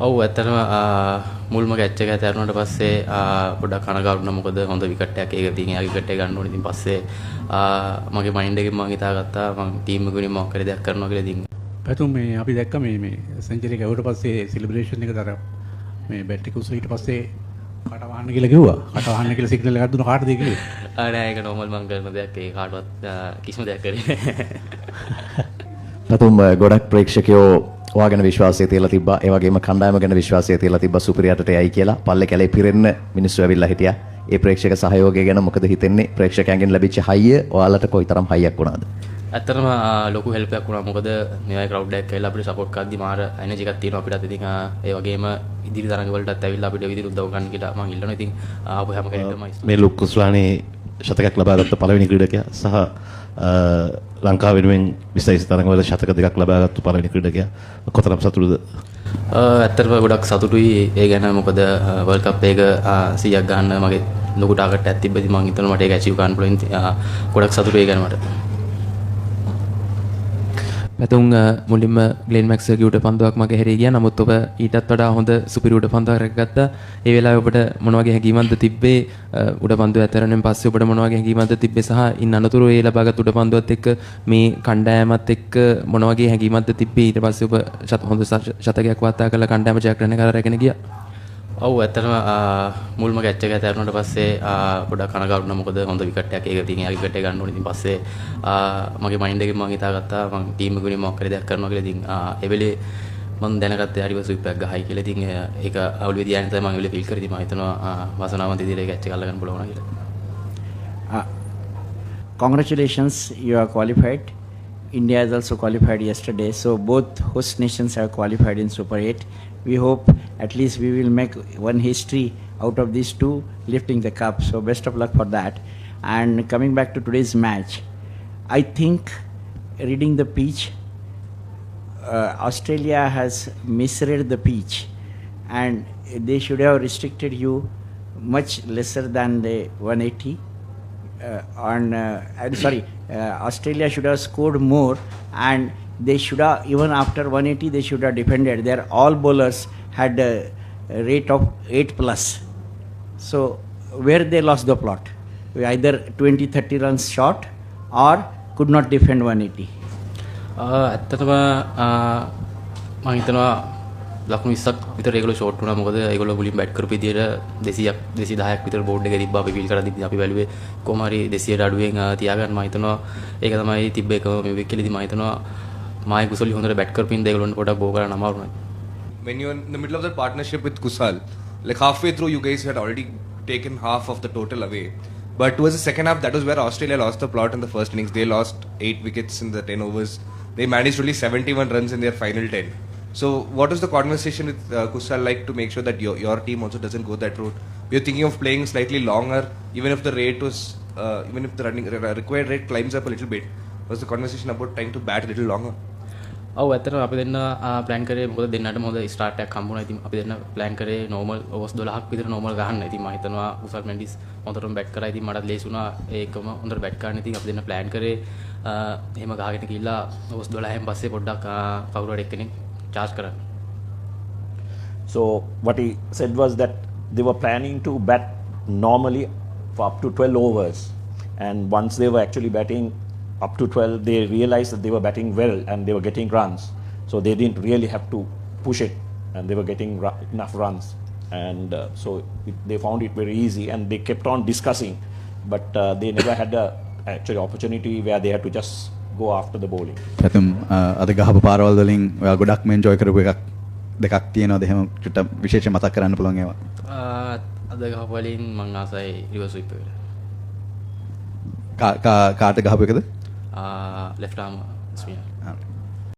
ඔව් ඇත්තටම මුල්ම කැච් එක ඇතරුණාට පස්සේ පොඩ්ඩක් කනගාටු වුණා. මොකද හොඳ විකට් එකක් ඒක ඉතින් එයාගේ විකට් එක ගන්න ඕනේ. ඉතින් පස්සේ මගේ මයින්ඩ් එකෙන් මම හිතාගත්තා මම ටීම් එකේ මොකක් හරි දෙයක් කරනවා කියලා. ඉතින් පැතුම් මේ අපි දැක්ක මේ සෙන්චරි ගවුවට පස්සේ සෙලිබ්‍රේෂන් එක දර මේ බැට් එක උස්සලා ඊට පස්සේ කට වහන්න කියලා කිව්වා. කට වහන්න කියලා සිග්නල් එකක් දුන්නා. කාටද කිව්වේ? නෑ ඒක නෝමල් මම කරන දෙයක්. ඒ කාටවත් කිසිම දෙයක් කරේ නෑ. පැතුම් ගොඩක් ප්‍රේක්ෂකයෝ ඔයා ගැන විශ්වාසය තියලා තිබ්බා. ඒ වගේම කණ්ඩායම ගැන විශ්වාසය තියලා තිබ්බා. සුපිරියටට යයි කියලා. පල්ලේ කැලේ පිරෙන්න මිනිස්සු ඇවිල්ලා හිටියා. ඒ ප්‍රේක්ෂක සහයෝගය ගැන මොකද හිතෙන්නේ? ප්‍රේක්ෂකයන්ගෙන් ලැබිච්ච හයිය ඔයාලට කොයිතරම් හයියක් වුණාද? ඇත්තටම ලොකු හෙල්ප් එකක් වුණා. මොකද මේ ක්‍රවුඩ් එකක් ඇවිල්ලා අපිට සපෝට් කරද්දි මාර එනර්ජි එකක් තියෙනවා අපිටත්. ඉතින් ඒ වගේම ඉදිරි තරඟ වලටත් ඇවිල්ලා අපිට විදිහට උදව් ගන්න කියලා මම ඉල්ලනවා. ඉතින් ආපු හැම කෙනෙක්ටම මේ ලුක් කුස්ලානේ ශතකයක් ලබාගත්ත පළවෙනි ක්‍රීඩකයා සහ ලංකාව වෙනුවෙන් 20 තරඟ වල ශතක දෙකක් ලබාගත්තු පළවෙනි ක්‍රීඩකයා. කොතරම් සතුටුද? ඇත්තටම ගොඩක් සතුටුයි ඒ ගැන. මොකද වර්ල්ඩ් කප් එක 100ක් ගන්න මගේ ලොකු ටාගට් එකක් තිබ්බ. ඉතින් මම හිතනවා මට ඒක ඇචීව් කරන්න පුළුවන්. ගොඩක් සතුටුයි ඒ ගැන මට. පැතුම් මුලින්ම ග්ලෙන් මැක්ස්වර්ගේ උඩ පන්දුවක් මගේ හැරී ගියා. නමුත් ඔබ ඊටත් වඩා හොඳ සුපිරි උඩ පන්දුවක් රැකගත්තා. ඒ වෙලාවේ ඔබට මොන වගේ හැඟීමක්ද තිබ්බේ? උඩ පන්දුව ඇතරෙන් පස්සේ ඔබට මොන වගේ හැඟීමක්ද තිබ්බේ? සහ ඉන් අනතුරු ඒ ලබාගත් උඩ පන්දුවත් එක්ක මේ කණ්ඩායමත් එක්ක මොන වගේ හැඟීමක්ද තිබ්බේ? ඊට පස්සේ ඔබ හොඳ ශතකයක් වාර්තා කරලා කණ්ඩායම ජයග්‍රහණය කරලා රැගෙන ගියා. ඔව් ඇත්තටම මුල්ම කැච් එක ඇතරුණාට පස්සේ පොඩ්ඩක් කනගාටු වුණා. මොකද හොඳ විකට් එකක් ඒක ඉතින් එයාගේ විකට් එක ගන්න ඕනේ. ඉතින් පස්සේ මගේ මයින්ඩ් එකෙන් මම හිතාගත්තා මම ටීම් එකේ මොකක් හරි දෙයක් කරනවා කියලා. ඉතින් ඒ වෙලේ මම දැනගත්තා හරි ස්විප් එකක් ගහයි කියලා. ඉතින් ඒක අවුල් වෙදී යන තමයි මම ඒ වෙලේ ෆීල් කරේ. ඉතින් මම හිතනවා වාසනාවන්ත විදිහට කැච් එක අල්ලගන්න පුළුවන් කියලා. Congratulations, you are qualified. India has also qualified yesterday. So both host nations have qualified in Super 8. We hope at least we will make one history out of these two lifting the cup. So best of luck for that. And coming back to today's match, I think reading the pitch, Australia has misread the pitch and they should have restricted you much lesser than the 180. Australia should have scored more, and they should have, even after 180 they should have defended. Their all bowlers had a rate of 8+. So where they lost the plot, either 20-30 runs short or could not defend 180. ඇත්තටම මම හිතනවා ලකුණු 20ක් විතර ඒගොල්ලෝ short වුණා. මොකද ඒගොල්ලෝ මුලින් බැට් කරපු විදියට 200ක් 210ක් විතර බෝඩ් එකේ තිබ්බා. අපි ෆීල් කරද්දි අපි බැලුවේ කොහොම හරි 200ට අඩුවෙන් තියාගන්න. මම හිතනවා ඒක තමයි තිබ්බ එකම මේ විකෙලදී. මම හිතනවා මායි කුසලි හොඳට බැට් කරපින්ද ඒගොල්ලන්ට පොඩක් බෝ කරන්න අමාරු වුණා. When you're in the middle of the partnership with Kusal, like halfway through you guys had already taken half of the total away. But towards the second half, that was where Australia lost the plot in the first innings. They lost 8 wickets in the 10 overs. They managed only 71 runs in their final 10. So what was the conversation with Kusal like to make sure that your team also doesn't go that route? You're thinking of playing slightly longer, even if the rate was, even if the required rate climbs up a little bit. Was the conversation about trying to bat a little longer? ඔව් ඇත්තටම අපි දෙන්න plan කරේ. මොකද දෙන්නටම හොඳ start එකක් හම්බුණා. ඉතින් අපි දෙන්න ප්ලෑන් කරේ නෝමල් ඕවර්ස් 12ක් විතර නෝමල් ගහන්න. ඉතින් මම හිතනවා කුසල් මෙන්ඩිස් හොඳටම බැට් කරා. ඉතින් මටත් ලේසි වුණා ඒකම හොඳට බැට් කරන්න. ඉතින් අපි දෙන්න ප්ලෑන් කරේ එහෙම ගහගෙන ගිහිල්ලා ඕවර්ස් 12න් පස්සේ පොඩ්ඩක් කවුරු හරි එක්කෙනෙක් charge කරන්න. So what he said was that they were planning to bat normally for up to 12 overs, and once they were actually batting up to 12, they realized that they were batting well and they were getting runs. So they didn't really have to push it, and they were getting enough runs. And so they found it very easy, and they kept on discussing, but they never had a actually opportunity where they had to just go after the bowling. පැතුම් අද ගහපු පාරවල් වලින් ඔයා ගොඩක්ම enjoy කරපු එකක් දෙකක් තියෙනවද? එහෙම චුට්ට විශේෂ මතක් කරන්න පුළුවන් ඒවා. අද ගහපු වලින් මම ආසයි රිවර්ස් ස්විප් එකට. කාට ගහපු එකද? left arm spinner.